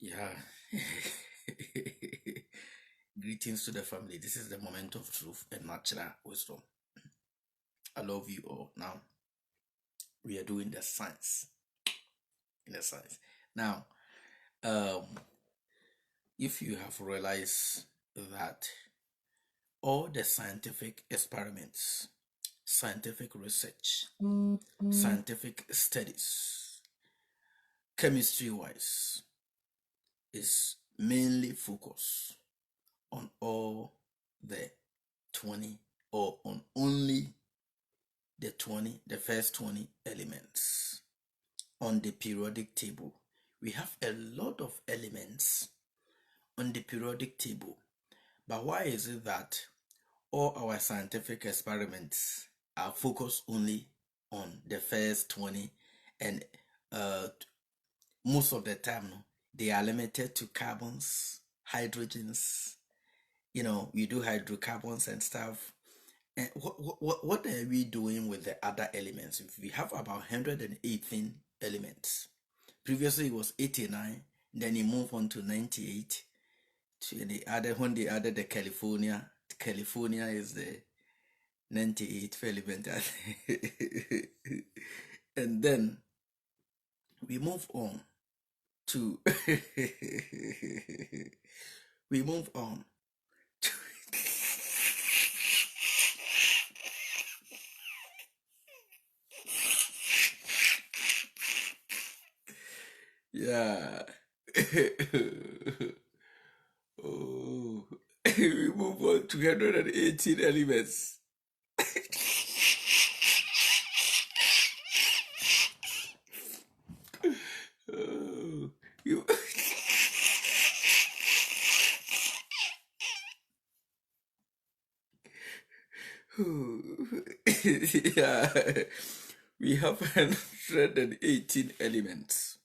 Yeah. Greetings to the family. This is the moment of truth and natural wisdom. I love you all. Now, we are doing the science. In the science. Now, um, if you have realized that all the scientific experiments, scientific research, scientific studies, chemistry wise, is mainly focused on all the 20 or on only the first 20 elements on the periodic table. We have a lot of elements on the periodic table, but why is it that all our scientific experiments are focused only on the first 20, and uh, most of the time they are limited to carbons, hydrogens, you do hydrocarbons and stuff. And what are we doing with the other elements? If we have about 118 elements. Previously it was 89, then it moved on to 98. When they added the California is the 98th element. And then we move on to we move on to yeah. Oh, we move on to 118 elements. Oh, you yeah, we have 118 elements.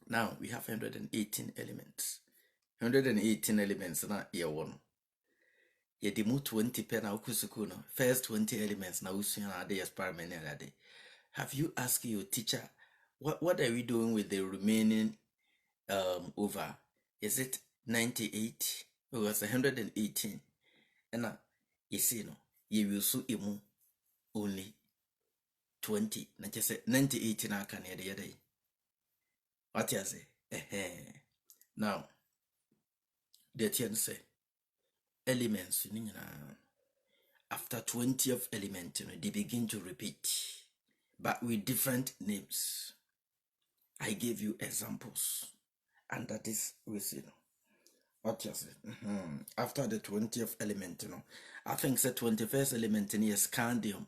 Now we have 118 elements. 118 elements na year one. Yedi mu 20 pen na ukusuku no. First 20 elements na usua na ade experiment na ade. Have you asked your teacher what are we doing with the remaining over? Is it 98? Oh, it's 118. And you see no, you will so imu only 20. Na just 98 na can the other. What you say? Now, the ten say elements after 20th element, they begin to repeat, but with different names. I gave you examples, and that is with what you say. After the 20th element, I think the 21st element in is scandium.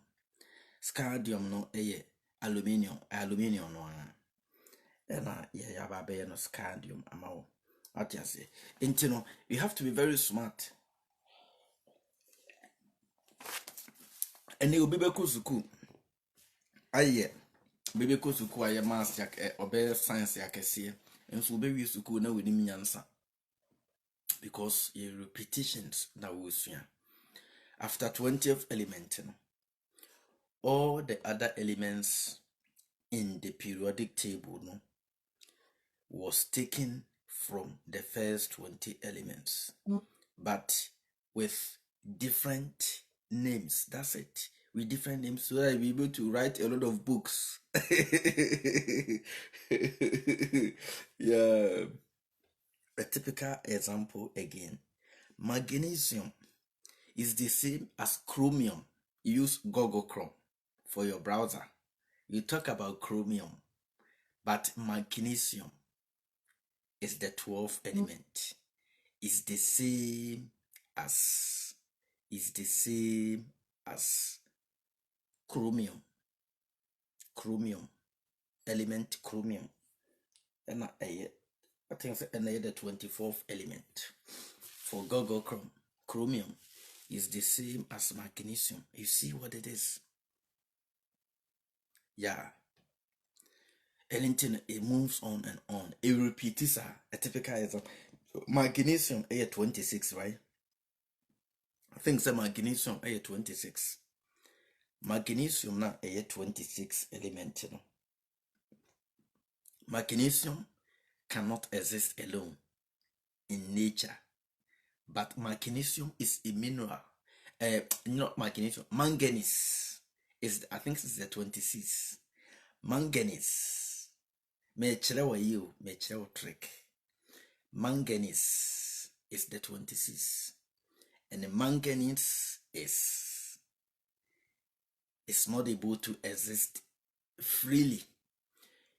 Scandium no aluminium no. And yeah, baby no scandium amount. What you say? You have to be very smart. And you be back to school. Aye, baby ko school aye maths yak obey science yakese. And so baby school na with him answer. Because your repetitions na wusua. After 20th element, all the other elements in the periodic table was taken from the first 20 elements, but with different names. That's it. With different names, so that we're able to write a lot of books. Yeah. A typical example again. Magnesium is the same as chromium. You use Google Chrome for your browser. You talk about chromium, but magnesium is the 12th element. Is the same as chromium. Element chromium. And I think the 24th element for Google Chrome. Chromium is the same as magnesium. You see what it is? Yeah. Anything, it moves on and on. It repeats a typical example. Magnesium 26, right? I think the magnesium 26. Magnesium na 26 element. Magnesium cannot exist alone in nature. But magnesium is a mineral. Not magnesium. Manganese is, I think it's the 26. Manganese. Me trick. Manganese is the 26. And the manganese is not able to exist freely.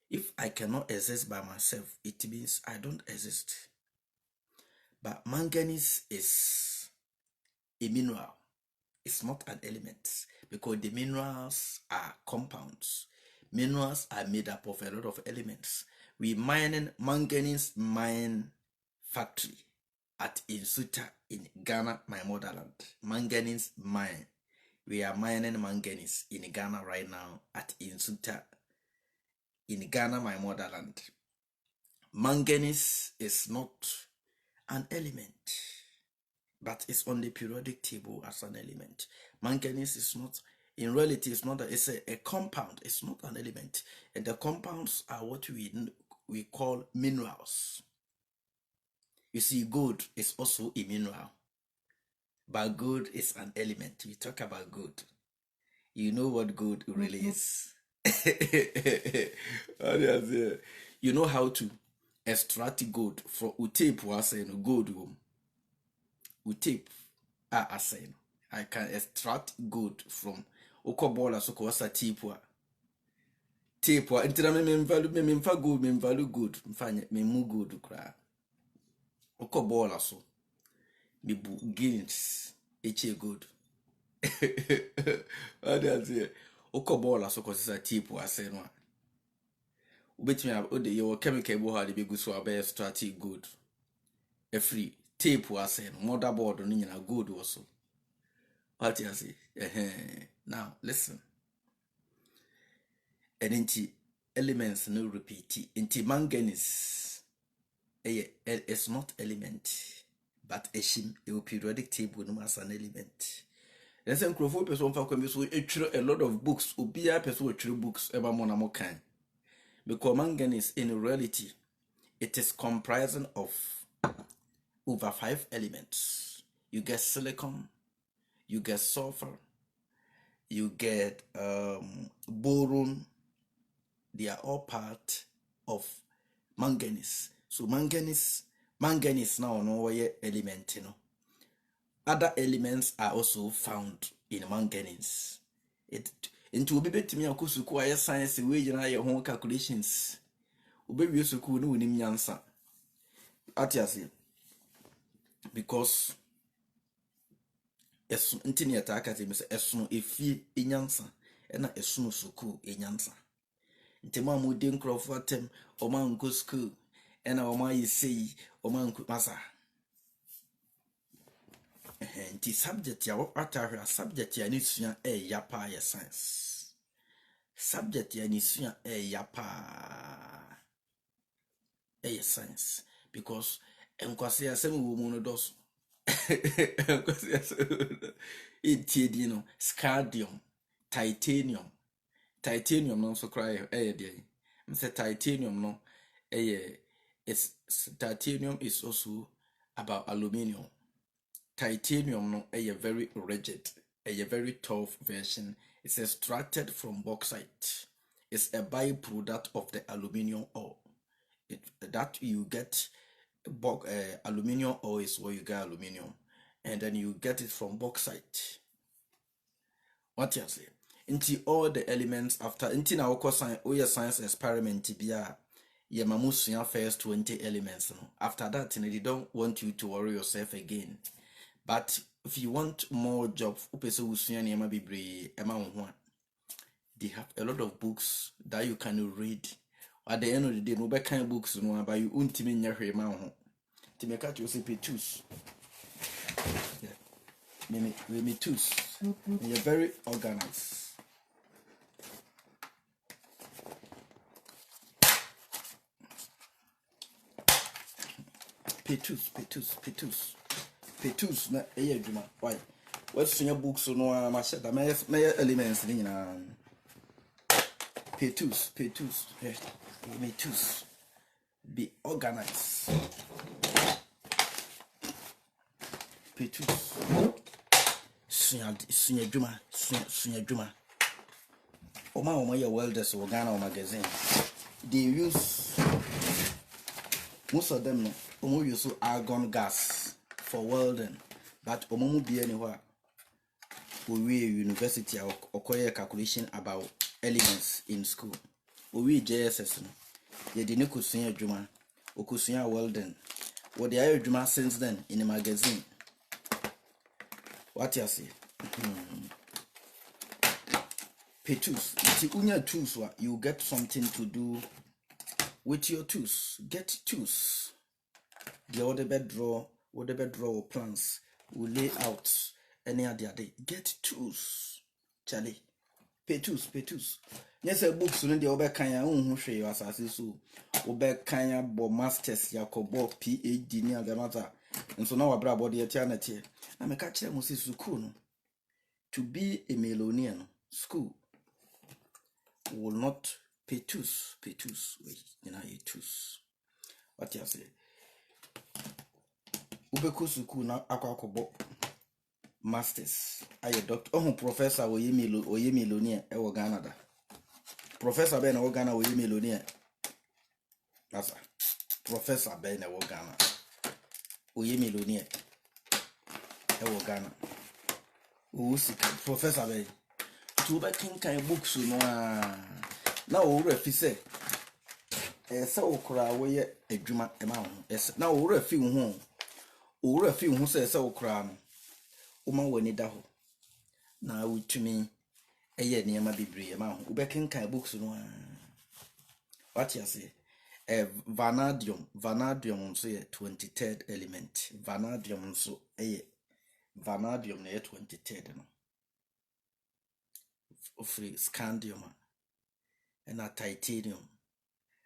If I cannot exist by myself, it means I don't exist. But manganese is a mineral. It's not an element, because the minerals are compounds. Minerals are made up of a lot of elements. We mining manganese mine factory at Insuta in Ghana, my motherland. Manganese mine. We are mining manganese in Ghana right now at Insuta in Ghana, my motherland. Manganese is not an element, but it's on the periodic table as an element. Manganese is not, in reality, it's not. It's a compound. It's not an element, and the compounds are what we call minerals. You see, gold is also a mineral, but gold is an element. We talk about gold. You know what gold really is. You know how to extract gold from tape. Was saying gold. Tape. Saying I can extract gold from okobola so ko wasa tape. Tape. Intina me value gold. Me value gold. Mfanye me mu gold kra. Okobola so. Me bu gains. Gold. Okobola so ko sa tape ase no. Ubetimi ode your chemical bo ha de begu so abe extract gold. Free tape was saying motherboard on a good also. What you say? Now listen. And into elements no repeat. Into manganese it's not element, but a periodic table no as an element. Then some crofo person for come so a lot of books, ubia person will books ever more kind. Because manganese in reality it is comprising of over 5 elements. You get silicon, you get sulfur, you get boron. They are all part of manganese. So manganese now no element, you know. Other elements are also found in manganese. It into be to me akusuku science way your home calculations. Ube we suku no nim nyansa. Atiasi. Because esu ntini ataka te mese esu efie enyansa ena esu no suku enyansa ntema mu de nkrofo atem oma nko school ena oma yisei oma nko masa nti subject ya atahwe subject ya ni sua yapa ya science subject ya ni sua yapa science because enkwase asem wo mu no dos Itidino, scardium, titanium no so cry there. Mr. Titanium no it's titanium is also about aluminium. Titanium no very rigid, a very tough version. It's extracted from bauxite. It's a byproduct of the aluminium ore. That you get aluminium ore is where you get aluminium, and then you get it from bauxite. What you say? Into all the elements after into na wako science experiment bia ye mamusuya first 20 elements no. After that they don't want you to worry yourself again. But if you want more job, they have a lot of books that you can read. At the end of the day, no kind of books no, but you won't mean your home. To make out your petus. Me too. You're very organized. Petus na juma. Why? What's in your books no machete? My elements in petus. Be organized. Petus. Sunya Juma. Oma your welders or Ghana magazine. They use most of them use argon gas for welding, but omo be anywhere. We university or calculation about elements in school. We JSS no. Ye didn't kusunya Juma or kusunya welding. What the other Juma since then in the magazine. What you say? Petus. If you tools, you get something to do with your tools. Get tools. The other bed draw plans will lay out any other day. Get tools. Charlie. Petus. Yes, a book soon the over kanya unhushe you assassin so. Obe kanya bo masters yakobo PhD near the matter. And so now I brought the eternity. I'm a catcher must school. To be a Melonian school will not petus. Wait, you know, tus. What you say? Ubeku school na akwakobo masters. Are you doctor? Oh, professor or ye Melonian, ewo Canada. Professor Ben or Ghana or ye Melonian. That's a Professor Ben or Ghana. Oye Melonian. Ewo Ghana. Professor Ben. To back in kind books, no. Now, if you say, so cry away a dreamer amount. Yes, now, or a few home, or a few who says so cram. Woman, when it down. Now, to me, a year near my baby amount. Back in kind books, no. What you say? Vanadium, say 23rd element. Vanadium, so vanadium, 23rd. Free scandium and a titanium,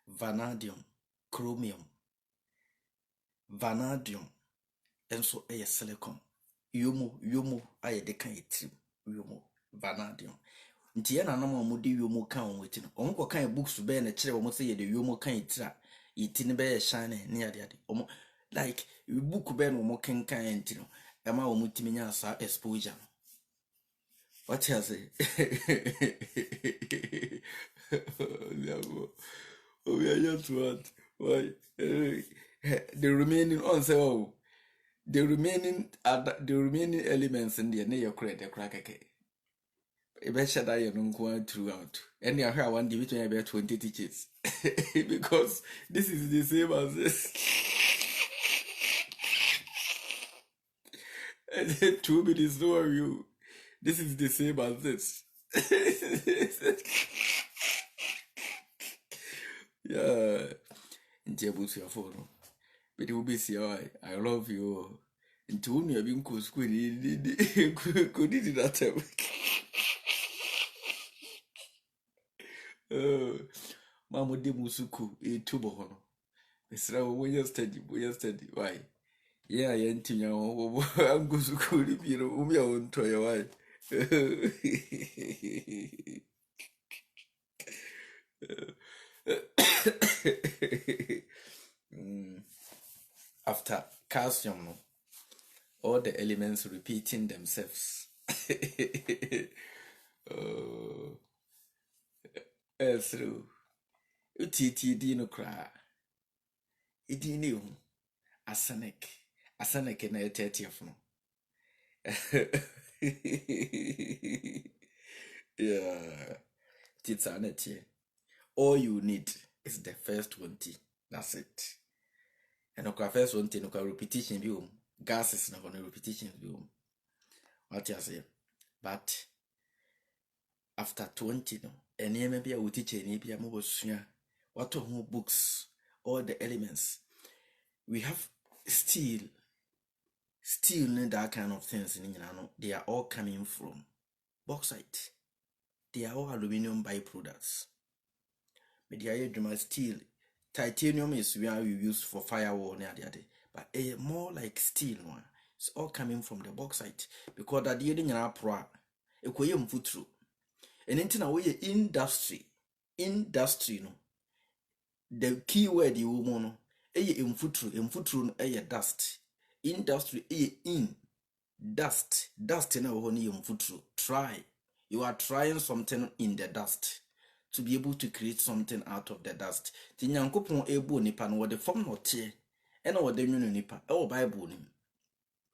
vanadium, chromium, vanadium, and so a silicon. Yomo, I decay yomo, vanadium. Ntiana no more mudi yomo can waiting. Onko kind books to bear a chair almost say the yomo kind tra, eating bear shine near the other. Like you book ben or more can kind, Emma mutimina sa exposure. What you say? Oh, we are just what? Why? The remaining answer. Oh, the remaining elements in the near credit cracker. A better that you don't go throughout. And I have one division about 20 teachers because this is the same as this. And then 2 minutes, no are you. This is the same as this. Yeah. Intiabus your phone. But it will be see I love you. And to whom you have been cool school could it that Mamma de Musuku, a tubo. It's now when you're steady. Why? Yeah, I ain't I'm going to school if you know your own toy away. After calcium, all the elements repeating themselves. Through UTT no cry. It knew arsenic in a 30th. Yeah, it's an it. All you need is the first 20. That's it. And the first 20, no repetition view. Gas is not gonna repetition view. What you say? But after 20, no, and maybe I will teach any be a mobile sooner. What of more books, all the elements. We have steel, that kind of things in they are all coming from bauxite. They are all aluminum byproducts. But the other steel, titanium is where we use for firewall near the other. But more like steel one. It's all coming from the bauxite because that the other pro, a quayum foot through. And into a way industry, no. the key word you mono eye emfutru no eye dust. Industry in dust na wo no emfutru. Try, you are trying something in the dust to be able to create something out of the dust. Ti Nyankopon ebo nipa no wo de form no tie e na wo de nwunu nipa e wo Bible nim.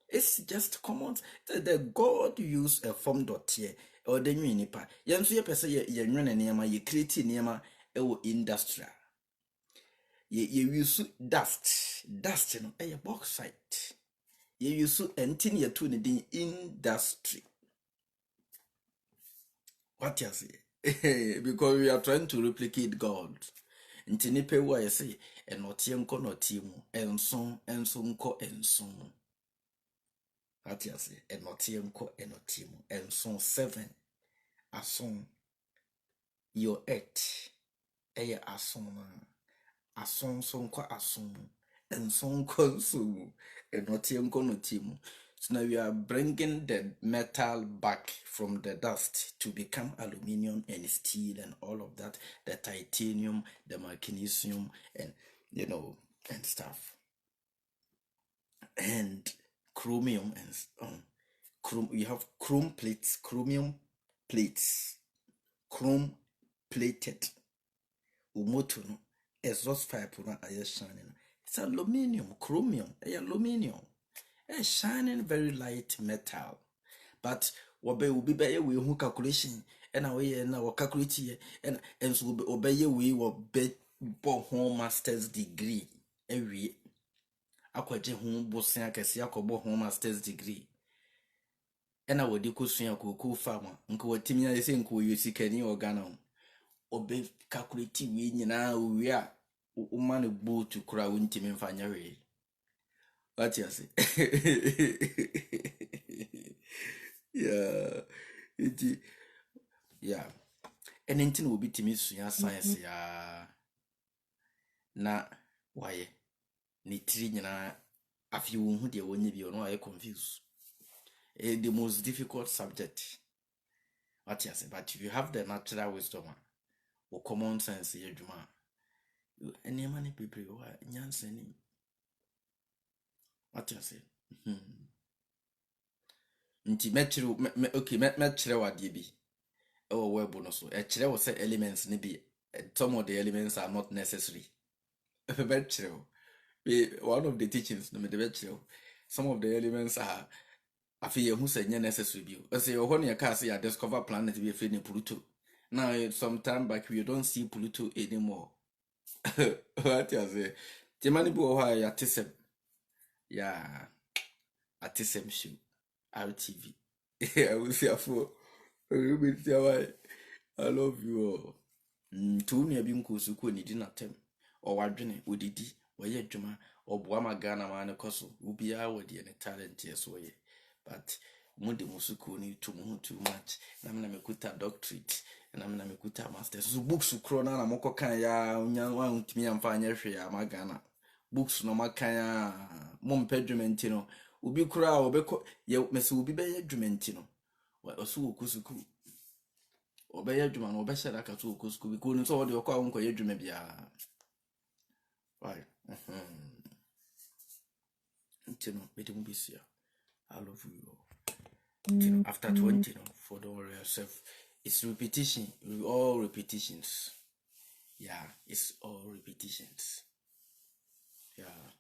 It's just common. The God use a form dot here or the new nipa. Yansu ye pese ye nwene niema ye create niema e wo industrial. Ye use dust no e bauxite. Ye use entin ye to ne industry. What you say? Because we are trying to replicate God. Nti nipa wo ye say enotie nko notie mu enso nko enso. What you say? Enotie nko enotie mu enso 7 ason your 8 eye ason ason so nko ason enso nko nso mu enotie nko notie mu. So now we are bringing the metal back from the dust to become aluminium and steel and all of that, the titanium, the magnesium, and and stuff, and chromium and we have chrome plates, chromium plates, chrome plated. Umoto no exhaust pipe no aye shining. It's aluminium, chromium, aluminium. A shining very light metal, but will be by we who calculation and away and our calculate and so obey we will bet home master's degree every aquaje home bosia kesia kobo home master's degree and I would decusua kuku farmer uncle timia say nko yusi kani organa obey calculate we nyina we are woman boat to cry untimi mfanya we. What you say? Yeah. Anything will be timid science, na why ni trina a few who dear when you know I confused. The most difficult subject. What you say? But if you have the natural wisdom or common sense, you any many people who are nyanseni. What you say? Nti metchire wade bi e wo web no so e kire wo say elements ni bi some of the elements are not necessary. One of the teachings no me de betchire some of the elements are afi who say necessary bi o say you ho ne ka say ya discover planet bi afi ne Pluto. Now some time back we don't see Pluto anymore. What you say? The money bi wo ha ya tesem. Yeah, atisem show RTV. I will say for I love you all. Two near being kusuku ni dinner tem or wadrine udidi or ye juma or boama gana man coso will be our dear talent yes way. But Mundi Musuku need too much. Namekuta doctorate and Namekuta masters. So books to crona and moko kaya one to me and fine magana. Books no makaya mom pedrumentino. Ubi kura obeko ye mesu ubi be drumentino. Wa osu kusuku. Obey Juman, obey Saraka to Cusco, we couldn't saw the Oka Yedrumebia. Why? I love you. After 20, for the all yourself, it's repetition, all repetitions. Yeah, it's all repetitions. Yeah.